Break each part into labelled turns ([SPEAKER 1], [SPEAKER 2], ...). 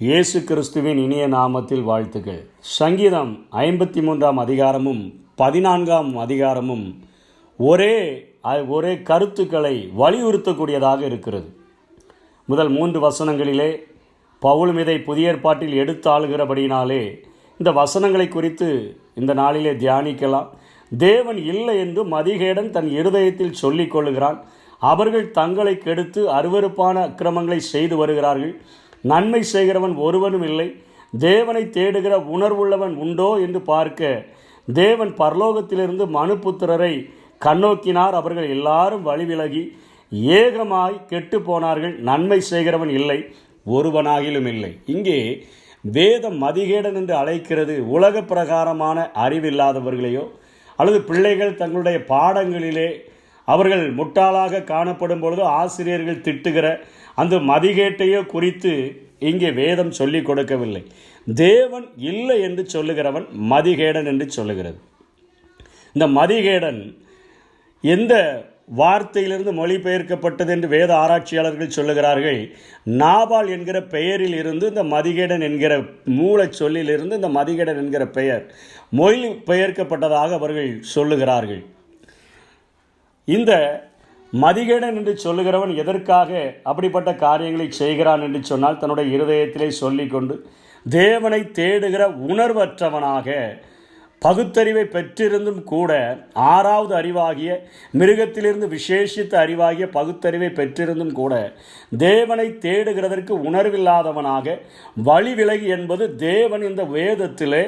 [SPEAKER 1] இயேசு கிறிஸ்துவின் இனிய நாமத்தில் வாழ்த்துக்கள். சங்கீதம் 53 அதிகாரமும் 14 அதிகாரமும் ஒரே கருத்துக்களை வலியுறுத்தக்கூடியதாக இருக்கிறது. முதல் 3 வசனங்களிலே பவுலும் இதை புதிய ஏற்பாட்டில் எடுத்து ஆளுகிறபடினாலே இந்த வசனங்களை குறித்து இந்த நாளிலே தியானிக்கலாம். தேவன் இல்லை என்று மதிகேடன் தன் இருதயத்தில் சொல்லிக் கொள்ளுகிறான். அவர்கள் தங்களை கெடுத்து அருவருப்பான அக்கிரமங்களை செய்து வருகிறார்கள். நன்மை செய்கிறவன் ஒருவனும் இல்லை, தேவனை தேடுகிற உணர்வுள்ளவன் உண்டோ என்று பார்க்க தேவன் பரலோகத்திலிருந்து மனுபுத்திரரை கண்ணோக்கினார். அவர்கள் எல்லாரும் வழிவிலகி ஏகமாய் கெட்டு போனார்கள். நன்மை செய்கிறவன் இல்லை, ஒருவனாகிலும் இல்லை. இங்கே வேதம் மதிகேடன் என்று அழைக்கிறது உலக பிரகாரமான அறிவில்லாதவர்களையோ அல்லது பிள்ளைகள் தங்களுடைய பாடங்களிலே அவர்கள் முட்டாளாக காணப்படும் பொழுது ஆசிரியர்கள் திட்டுகிற அந்த மதிகேட்டையோ குறித்து இங்கே வேதம் சொல்லிக் கொடுக்கவில்லை. தேவன் இல்லை என்று சொல்லுகிறவன் மதிகேடன் என்று சொல்லுகிறது. இந்த மதிகேடன் எந்த வார்த்தையிலிருந்து மொழிபெயர்க்கப்பட்டது என்று வேத ஆராய்ச்சியாளர்கள் சொல்லுகிறார்கள். நாபால் என்கிற பெயரில் இருந்து இந்த மதிகேடன் என்கிற மூல சொல்லிலிருந்து இந்த மதிகேடன் என்கிற பெயர் மொழி பெயர்க்கப்பட்டதாக அவர்கள் சொல்லுகிறார்கள். இந்த மதிகேடன் என்று சொல்லுகிறவன் எதற்காக அப்படிப்பட்ட காரியங்களை செய்கிறான் என்று சொன்னால், தன்னுடைய இருதயத்திலே சொல்லிக்கொண்டு தேவனை தேடுகிற உணர்வற்றவனாக பகுத்தறிவை பெற்றிருந்தும் கூட 6வது அறிவாகிய மிருகத்திலிருந்து விசேஷித்த அறிவாகிய பகுத்தறிவை பெற்றிருந்தும் கூட தேவனை தேடுகிறதற்கு உணர்வில்லாதவனாக வழி விலகி என்பது தேவன் இந்த வேதத்திலே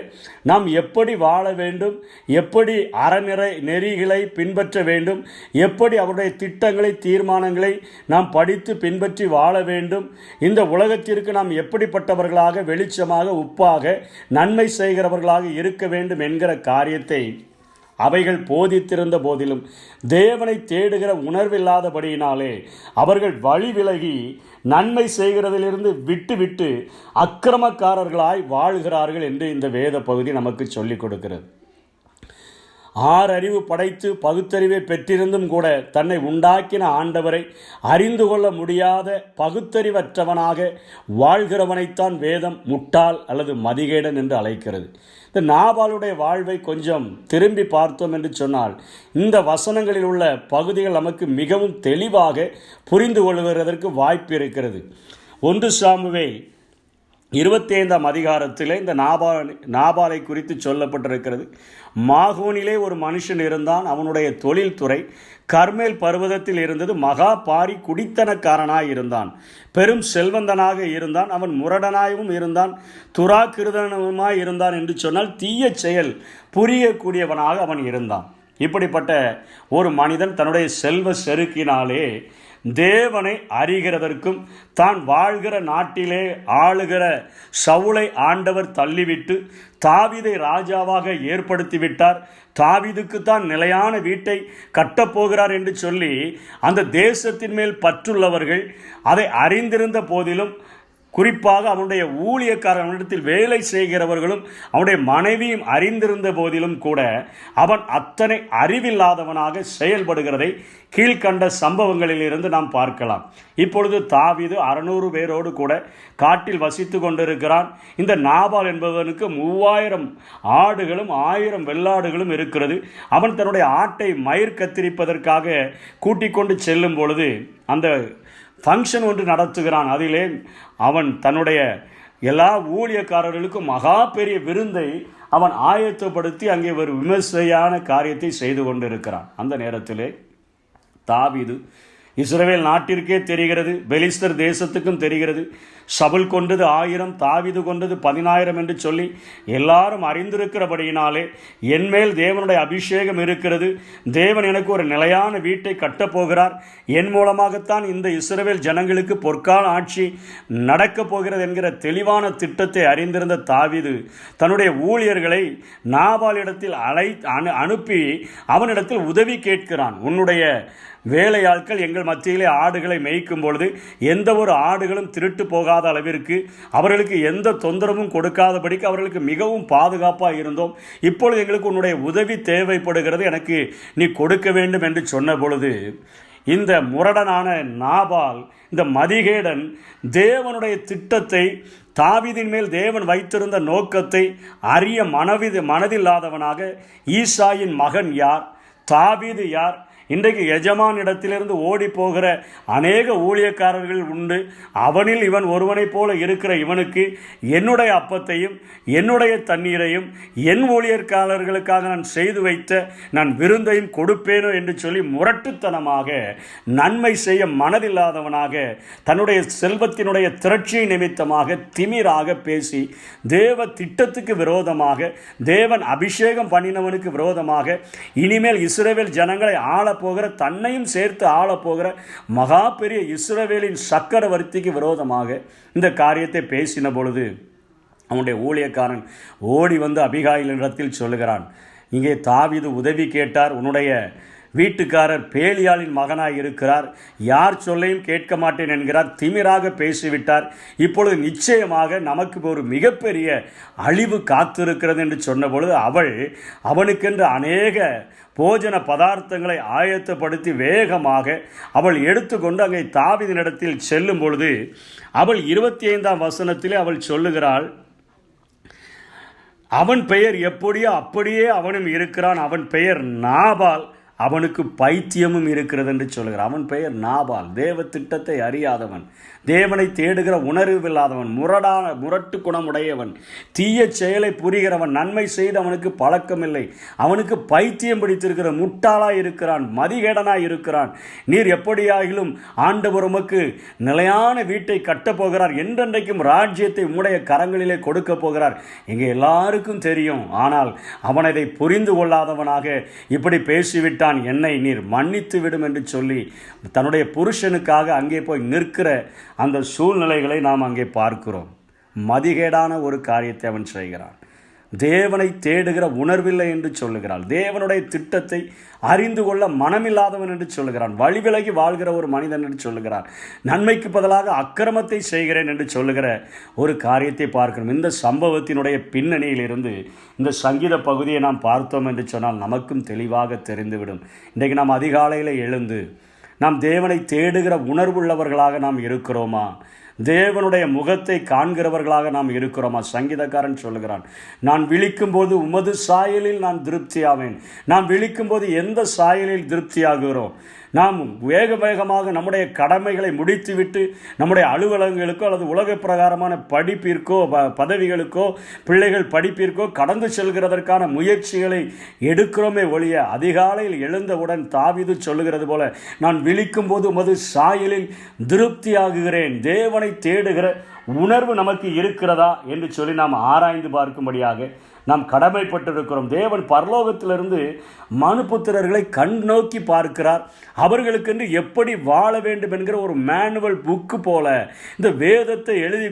[SPEAKER 1] நாம் எப்படி வாழ வேண்டும், எப்படி அறநிறை நெறிகளை பின்பற்ற வேண்டும், எப்படி அவருடைய திட்டங்களை தீர்மானங்களை நாம் படித்து பின்பற்றி வாழ வேண்டும், இந்த உலகத்திற்கு நாம் எப்படிப்பட்டவர்களாக வெளிச்சமாக உப்பாக நன்மை செய்கிறவர்களாக இருக்க வேண்டும் என்கிற காரியத்தை அவைகள் போதித்திருந்த போதிலும் தேவனை தேடுகிற உணர்வில்லாதபடியினாலே அவர்கள் வழி விலகி நன்மை செய்கிறதிலிருந்து விட்டு அக்கிரமக்காரர்களாய் வாழ்கிறார்கள் என்று இந்த வேத பகுதி நமக்கு சொல்லிக் கொடுக்கிறது. 6 அறிவு படைத்து பகுத்தறிவை பெற்றிருந்தும் கூட தன்னை உண்டாக்கின ஆண்டவரை அறிந்து கொள்ள முடியாத பகுத்தறிவற்றவனாக வாழ்கிறவனைத்தான் வேதம் முட்டாள் அல்லது மதிகேடன் என்று அழைக்கிறது. இந்த நாபாலுடைய வாழ்வை கொஞ்சம் திரும்பி பார்த்தோம் என்று சொன்னால் இந்த வசனங்களில் உள்ள பகுதிகள் நமக்கு மிகவும் தெளிவாக புரிந்து கொள்வதற்கு வாய்ப்பு இருக்கிறது. 1 சாமுவேல் 25 அதிகாரத்திலே இந்த நாபாலை குறித்து சொல்லப்பட்டிருக்கிறது. மாகோனிலே ஒரு மனுஷன் இருந்தான். அவனுடைய தொழில்துறை கர்மேல் பர்வதத்தில் இருந்தது. மகா பாரி குடித்தனக்காரனாய் இருந்தான். பெரும் செல்வந்தனாக இருந்தான். அவன் முரடனாகவும் இருந்தான், துராக்கிருதனமாய் இருந்தான் என்று சொன்னால் தீய செயல் புரியக்கூடியவனாக அவன் இருந்தான். இப்படிப்பட்ட ஒரு மனிதன் தன்னுடைய செல்வ செருக்கினாலே தேவனை அறிகிறதற்கும் தான் வாழ்கிற நாட்டிலே ஆளுகிற சவுலை ஆண்டவர் தள்ளிவிட்டு தாவீதை ராஜாவாக ஏற்படுத்திவிட்டார், தாவீதுக்குத்தான் நிலையான வீட்டை கட்டப்போகிறார் என்று சொல்லி அந்த தேசத்தின் மேல் பற்றுள்ளவர்கள் அதை அறிந்திருந்த போதிலும், குறிப்பாக அவனுடைய ஊழியக்காரனிடத்தில் வேலை செய்கிறவர்களும் அவனுடைய மனைவியும் அறிந்திருந்த போதிலும் கூட அவன் அத்தனை அறிவில்லாதவனாக செயல்படுகிறதை கீழ்கண்ட சம்பவங்களில் இருந்து நாம் பார்க்கலாம். இப்பொழுது தாவீது 600 பேரோடு கூட காட்டில் வசித்து கொண்டிருக்கிறான். இந்த நாபால் என்பவனுக்கு 3000 ஆடுகளும் 1000 வெள்ளாடுகளும் இருக்கிறது. அவன் தன்னுடைய ஆட்டை மயிர் கத்திரிப்பதற்காக கூட்டிக் கொண்டு செல்லும் பொழுது அந்த ஃபங்க்ஷன் ஒன்று நடத்துகிறான். அதிலே அவன் தன்னுடைய எல்லா ஊழியக்காரர்களுக்கும் மகா பெரிய விருந்தை அவன் ஆயத்தப்படுத்தி அங்கே ஒரு விமர்சையான காரியத்தை செய்து கொண்டிருக்கிறான். அந்த நேரத்திலே தாவீது இஸ்ரவேல் நாட்டிற்கே தெரிகிறது, பெலிஸ்தர் தேசத்துக்கும் தெரிகிறது. சவுல் கொண்டது 1000, தாவீது கொண்டது 10000 என்று சொல்லி எல்லாரும் அறிந்திருக்கிறபடியினாலே என்மேல் தேவனுடைய அபிஷேகம் இருக்கிறது, தேவன் எனக்கு ஒரு நிலையான வீட்டை கட்டப்போகிறார், என் மூலமாகத்தான் இந்த இஸ்ரவேல் ஜனங்களுக்கு பொற்கால ஆட்சி நடக்கப் போகிறது என்கிற தெளிவான திட்டத்தை அறிந்திருந்த தாவீது தன்னுடைய ஊழியர்களை நாபாலிடத்தில் அனுப்பி அவனிடத்தில் உதவி கேட்கிறான். உன்னுடைய வேலையாட்கள் எங்கள் மத்தியிலே ஆடுகளை மேய்க்கும் பொழுது எந்த ஒரு ஆடுகளும் திருட்டு போகாத அளவிற்கு அவர்களுக்கு எந்த தொந்தரவும் கொடுக்காதபடிக்கு அவர்களுக்கு மிகவும் பாதுகாப்பாக இருந்தோம். இப்பொழுது எங்களுக்கு உன்னுடைய உதவி தேவைப்படுகிறது, எனக்கு நீ கொடுக்க வேண்டும் என்று சொன்ன பொழுது இந்த முரடனான நாபால், இந்த மதிகேடன் தேவனுடைய திட்டத்தை, தாவீதின் மேல் தேவன் வைத்திருந்த நோக்கத்தை அறிய மனதில்லாதவனாக, ஈசாயின் மகன் யார், தாவீது யார், இன்றைக்கு எஜமானிடத்திலிருந்து ஓடி போகிற அநேக ஊழியக்காரர்கள் உண்டு. அவனில் இவன் ஒருவனைப் போல இருக்கிற இவனுக்கு என்னுடைய அப்பத்தையும் என்னுடைய தண்ணீரையும் என் ஊழியக்காரர்களுக்காக நான் செய்து வைத்த நான் விருந்தையும் கொடுப்பேனோ என்று சொல்லி முரட்டுத்தனமாக, நன்மை செய்ய மனதில்லாதவனாக, தன்னுடைய செல்வத்தினுடைய திரட்சியை நிமித்தமாக திமிராக பேசி, தேவ திட்டத்துக்கு விரோதமாக, தேவன் அபிஷேகம் பண்ணினவனுக்கு விரோதமாக, இனிமேல் இஸ்ரவேல் ஜனங்களை ஆள போகிற, தன்னையும் சேர்த்து ஆள போகிற மகா பெரிய இஸ்ரவேலின் சக்கரவர்த்திக்கு விரோதமாக இந்த காரியத்தை பேசின பொழுது அவனுடைய ஊழியக்காரன் ஓடி வந்து அபிகாயிலிடத்தில் சொல்லுகிறான், இங்கே தாவீது உதவி கேட்டார், உன்னுடைய வீட்டுக்காரர் பேலியாளின் மகனாய் இருக்கிறார், யார் சொல்லையும் கேட்க மாட்டேன் என்கிறார், திமிராக பேசிவிட்டார், இப்பொழுது நிச்சயமாக நமக்கு ஒரு மிகப்பெரிய அழிவு காத்திருக்கிறது என்று சொன்னபொழுது அவனுக்கென்று அநேக போஜன பதார்த்தங்களை ஆயத்தப்படுத்தி வேகமாக அவள் எடுத்துக்கொண்டு அங்கே தாவீதினிடத்தில் செல்லும் பொழுது அவள் 25ஆம் வசனத்திலே அவள் சொல்லுகிறாள், அவன் பெயர் எப்படியோ அப்படியே அவனும் இருக்கிறான், அவன் பெயர் நாபால், அவனுக்கு பைத்தியமும் இருக்கிறது என்று சொல்கிறார். அவன் பெயர் நாபால், தேவ திட்டத்தை அறியாதவன், தேவனை தேடுகிற உணர்வில்லாதவன், முரட்டு குணமுடையவன், தீய செயலை புரிகிறவன், நன்மை செய்து அவனுக்கு பழக்கமில்லை, அவனுக்கு பைத்தியம் பிடித்திருக்கிற முட்டாளாய் இருக்கிறான், மதிகேடனாய் இருக்கிறான். நீர் எப்படியாகிலும் ஆண்டவர் உமக்கு நிலையான வீட்டை கட்டப்போகிறார், என்றென்றைக்கும் ராஜ்யத்தை உம்முடைய கரங்களிலே கொடுக்க போகிறார், எங்கே எல்லாருக்கும் தெரியும். ஆனால் அவன் அதை புரிந்து கொள்ளாதவனாக இப்படி பேசிவிட்டான், என்னை நீர் மன்னித்து விடும் என்று சொல்லி தன்னுடைய புருஷனுக்காக அங்கே போய் நிற்கிற அந்த சூழ்நிலைகளை நாம் அங்கே பார்க்கிறோம். மதிகேடான ஒரு காரியத்தை அவன் செய்கிறான். தேவனை தேடுகிற உணர்வில்லை என்று சொல்லுகிறாள், தேவனுடைய திட்டத்தை அறிந்து கொள்ள மனமில்லாதவன் என்று சொல்லுகிறான், வழிவிலகி வாழ்கிற ஒரு மனிதன் என்று சொல்லுகிறான், நன்மைக்கு பதிலாக அக்கிரமத்தை செய்கிறேன் என்று சொல்லுகிற ஒரு காரியத்தை பார்க்கிறோம். இந்த சம்பவத்தினுடைய பின்னணியில் இருந்து இந்த சங்கீத பகுதியை நாம் பார்த்தோம் என்று சொன்னால் நமக்கும் தெளிவாக தெரிந்துவிடும். இன்றைக்கு நாம் அதிகாலையில் எழுந்து நாம் தேவனை தேடுகிற உணர்வுள்ளவர்களாக நாம் இருக்கிறோமா? தேவனுடைய முகத்தை காண்கிறவர்களாக நாம் இருக்கிறோமா? சங்கீதக்காரன் சொல்லுகிறான், நான் விழிக்கும் போது உமது சாயலில் நான் திருப்தியாவேன். நாம் விழிக்கும் போது எந்த சாயலில் திருப்தியாகிறோம்? நாம் வேகமாக நம்முடைய கடமைகளை முடித்துவிட்டு நம்முடைய அலுவலகங்களுக்கோ அல்லது உலக பிரகாரமான படிப்பிற்கோ பதவிகளுக்கோ பிள்ளைகள் படிப்பிற்கோ கடந்து செல்கிறதற்கான முயற்சிகளை எடுக்கிறோமே ஒழிய, அதிகாலையில் எழுந்தவுடன் தாவீது சொல்லுகிறது போல, நான் விழிக்கும் போது உமது சாயலில் திருப்தியாகுகிறேன், தேவனை தேடுகிற உணர்வு நமக்கு இருக்கிறதா என்று சொல்லி நாம் ஆராய்ந்து பார்க்கும்படியாக நாம் கடமைப்பட்டிருக்கிறோம். தேவன் பரலோகத்திலிருந்து மனுபுத்திரர்களை கண் நோக்கி பார்க்கிறார். அவர்களுக்கென்று எப்படி வாழ வேண்டும் என்கிற ஒரு மேனுவல் புக்கு போல இந்த வேதத்தை எழுதி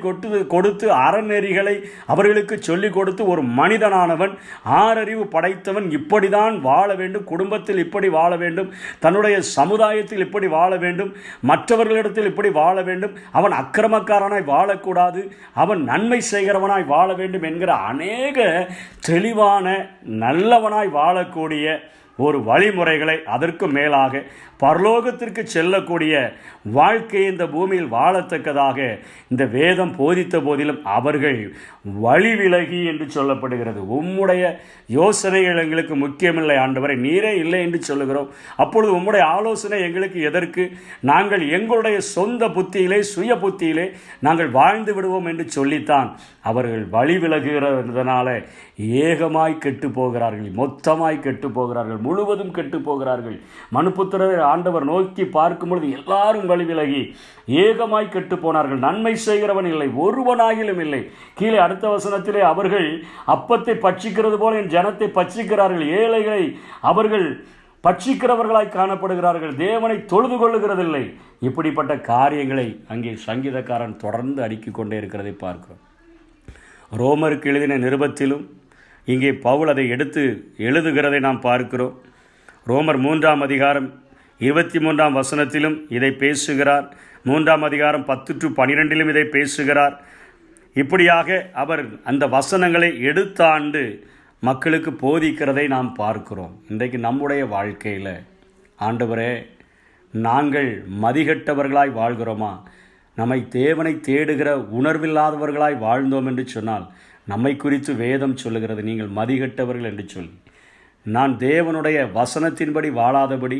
[SPEAKER 1] கொடுத்து அறநெறிகளை அவர்களுக்கு சொல்லிக் கொடுத்து, ஒரு மனிதனானவன் ஆறறிவு படைத்தவன் இப்படிதான் வாழ வேண்டும், குடும்பத்தில் இப்படி வாழ வேண்டும், தன்னுடைய சமுதாயத்தில் இப்படி வாழ வேண்டும், மற்றவர்களிடத்தில் இப்படி வாழ வேண்டும், அவன் அக்கிரமக்காரனாய் வாழக்கூடாது, அவன் நன்மை செய்கிறவனாய் வாழ வேண்டும் என்கிற அநேக தெளிவான நல்லவனாய் வாழக்கூடிய ஒரு வழிமுறைகளை, அதற்கு மேலாக பரலோகத்திற்கு செல்லக்கூடிய வாழ்க்கையை இந்த பூமியில் வாழத்தக்கதாக இந்த வேதம் போதித்த போதிலும் அவர்கள் வழி விலகி என்று சொல்லப்படுகிறது. உம்முடைய யோசனைகள் எங்களுக்கு முக்கியமில்லை ஆண்டவரை, நீரே இல்லை என்று சொல்லுகிறோம். அப்பொழுது உம்முடைய ஆலோசனை எங்களுக்கு எதற்கு? நாங்கள் எங்களுடைய சொந்த புத்தியிலே சுய புத்தியிலே நாங்கள் வாழ்ந்து விடுவோம் என்று சொல்லித்தான் அவர்கள் வழி விலகுகிறதுனால ஏகமாய் கெட்டு போகிறார்கள், மொத்தமாய் கெட்டு போகிறார்கள், முழுவதும் கெட்டு போகிறார்கள். மனுபுத்திரர் ஆண்டவர் நோக்கி பார்க்கும் பொழுது எல்லாரும் வழி விலகி ஏகமாய் கெட்டு போனார்கள். நன்மை செய்கிறவன் இல்லை, ஒருவனாகிலும் இல்லை. கீழே அடுத்த வசனத்திலே, அவர்கள் அப்பத்தை பட்சிக்கிறது போல என் ஜனத்தை பட்சிக்கிறார்கள், ஏழைகளை அவர்கள் பட்சிக்கிறவர்களாய் காணப்படுகிறார்கள், தேவனை தொழுது கொள்ளுகிறதில்லை. இப்படிப்பட்ட காரியங்களை அங்கே சங்கீதக்காரன் தொடர்ந்து அடுக்கிக் கொண்டே இருக்கிறதை பார்க்கிறோம். ரோமருக்கு எழுதின நிருபத்திலும் இங்கே பவுல் அதை எடுத்து எழுதுகிறதை நாம் பார்க்கிறோம். ரோமர் 3ஆம் அதிகாரம் 23ஆம் வசனத்திலும் இதை பேசுகிறார். 3ஆம் அதிகாரம் 10-12 இதை பேசுகிறார். இப்படியாக அவர் அந்த வசனங்களை எடுத்தாண்டு மக்களுக்கு போதிக்கிறதை நாம் பார்க்கிறோம். இன்றைக்கு நம்முடைய வாழ்க்கையில், ஆண்டவரே நாங்கள் மதிகட்டவர்களாய் வாழ்கிறோமா? நம்மை தேவனை தேடுகிற உணர்வில்லாதவர்களாய் வாழ்ந்தோம் என்று சொன்னால் நம்மை குறித்து வேதம் சொல்லுகிறது, நீங்கள் மதிகட்டவர்கள் என்று சொல்லி. நான் தேவனுடைய வசனத்தின்படி வாழாதபடி,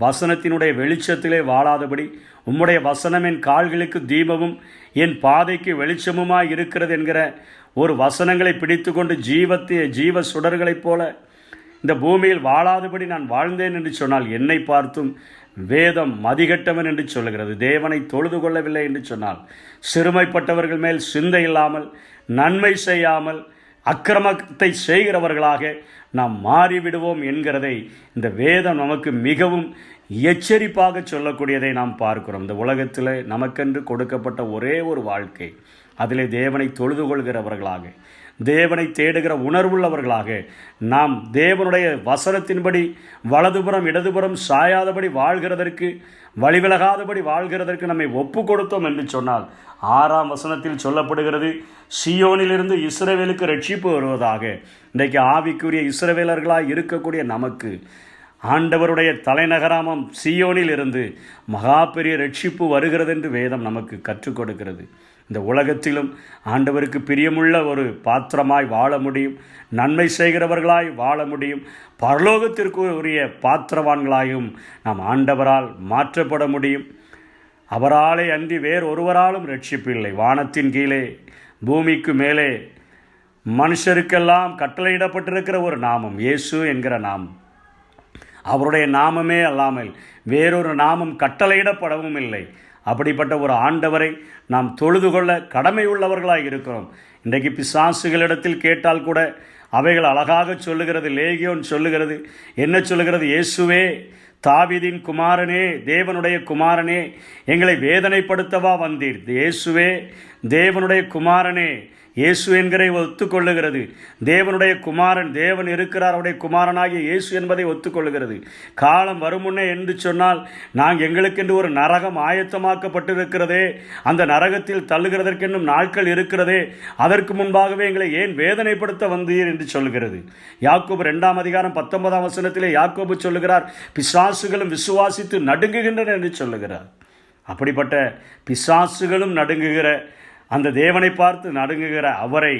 [SPEAKER 1] வசனத்தினுடைய வெளிச்சத்திலே வாழாதபடி, உம்முடைய வசனம் என் கால்களுக்கு தீபமும் என் பாதைக்கு வெளிச்சமுமாய் இருக்கிறது என்கிற ஒரு வசனங்களை பிடித்து கொண்டு ஜீவ சுடர்களைப் போல இந்த பூமியில் வாழாதபடி நான் வாழ்ந்தேன் என்று சொன்னால் என்னை பார்த்தும் வேதம் மதிகட்டவன் என்று சொல்லுகிறது. தேவனை தொழுது கொள்ளவில்லை என்று சொன்னால், சிறுமைப்பட்டவர்கள் மேல் சிந்தை இல்லாமல், நன்மை செய்யாமல், அக்கிரமத்தை செய்கிறவர்களாக நாம் மாறிவிடுவோம் என்கிறதை இந்த வேதம் நமக்கு மிகவும் எச்சரிப்பாக சொல்லக்கூடியதை நாம் பார்க்கிறோம். இந்த உலகத்தில் நமக்கென்று கொடுக்கப்பட்ட ஒரே ஒரு வாழ்க்கை, அதிலே தேவனை தொழுது கொள்கிறவர்களாக, தேவனை தேடுகிற உணர்வுள்ளவர்களாக, நாம் தேவனுடைய வசனத்தின்படி வலதுபுறம் இடதுபுறம் சாயாதபடி வாழ்கிறதற்கு, வழிவிலகாதபடி வாழ்கிறதற்கு நம்மை ஒப்பு கொடுத்தோம் என்று சொன்னால், 6ஆம் வசனத்தில் சொல்லப்படுகிறது, சியோனிலிருந்து இஸ்ரவேலுக்கு ரட்சிப்பு வருவதாக. இன்றைக்கு ஆவிக்குரிய இஸ்ரவேலர்களாக இருக்கக்கூடிய நமக்கு ஆண்டவருடைய தலைநகராமம் சியோனில் இருந்து மகா பெரிய ரட்சிப்பு வருகிறது என்று வேதம் நமக்கு கற்றுக் கொடுக்கிறது. இந்த உலகத்திலும் ஆண்டவருக்கு பிரியமுள்ள ஒரு பாத்திரமாய் வாழ முடியும், நன்மை செய்கிறவர்களாய் வாழ முடியும், பரலோகத்திற்கு உரிய பாத்திரவான்களாயும் நாம் ஆண்டவரால் மாற்றப்பட முடியும். அவராலே அன்றி வேறு ஒருவராலும் ரட்சிப்பு இல்லை. வானத்தின் கீழே பூமிக்கு மேலே மனுஷருக்கெல்லாம் கட்டளையிடப்பட்டிருக்கிற ஒரு நாமம் இயேசு என்கிற நாமம். அவருடைய நாமமே அல்லாமல் வேறொரு நாமம் கட்டளையிடப்படவும் இல்லை. அப்படிப்பட்ட ஒரு ஆண்டவரை நாம் தொழுது கொள்ள கடமை உள்ளவர்களாக இருக்கிறோம். இன்றைக்கு பிசாசுகளிடத்தில் கேட்டால் கூட அவைகள் அழகாக சொல்லுகிறது. லேகியோன் சொல்லுகிறது, என்ன சொல்லுகிறது? இயேசுவே, தாவீதின் குமாரனே, தேவனுடைய குமாரனே, எங்களை வேதனைப்படுத்தவா வந்தீர்? இயேசுவே, தேவனுடைய குமாரனே, இயேசு என்கிற ஒத்துக்கொள்ளுகிறது. தேவனுடைய குமாரன், தேவன் இருக்கிறார், அவருடைய குமாரனாகிய இயேசு என்பதை ஒத்துக்கொள்ளுகிறது. காலம் வரும் முன்னே என்று சொன்னால், நாங்கள் எங்களுக்கென்று ஒரு நரகம் ஆயத்தமாக்கப்பட்டிருக்கிறதே, அந்த நரகத்தில் தள்ளுகிறதற்கென்னும் நாட்கள் இருக்கிறதே, அதற்கு முன்பாகவே எங்களை ஏன் வேதனைப்படுத்த வந்தீர் என்று சொல்லுகிறது. யாக்கோபு 2ஆம் அதிகாரம் 19ஆம் வசனத்திலே யாக்கோபு சொல்லுகிறார், பிசாசுகளும் விசுவாசித்து நடுங்குகின்றன என்று சொல்லுகிறார். அப்படிப்பட்ட பிசாசுகளும் நடுங்குகிற அந்த தேவனை பார்த்து நடுங்குகிற அவரை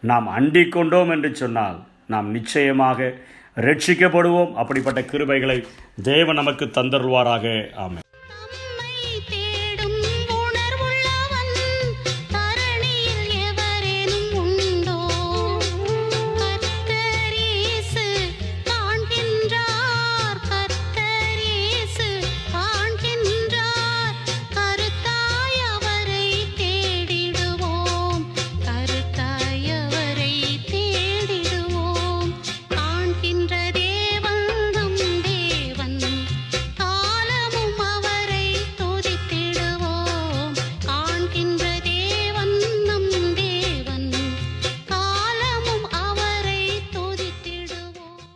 [SPEAKER 1] நாம் அண்டிக் கொண்டோம் என்று சொன்னால் நாம் நிச்சயமாக ரட்சிக்கப்படுவோம். அப்படிப்பட்ட கிருபைகளை தேவன் நமக்கு தந்தருவாராக. ஆமென்.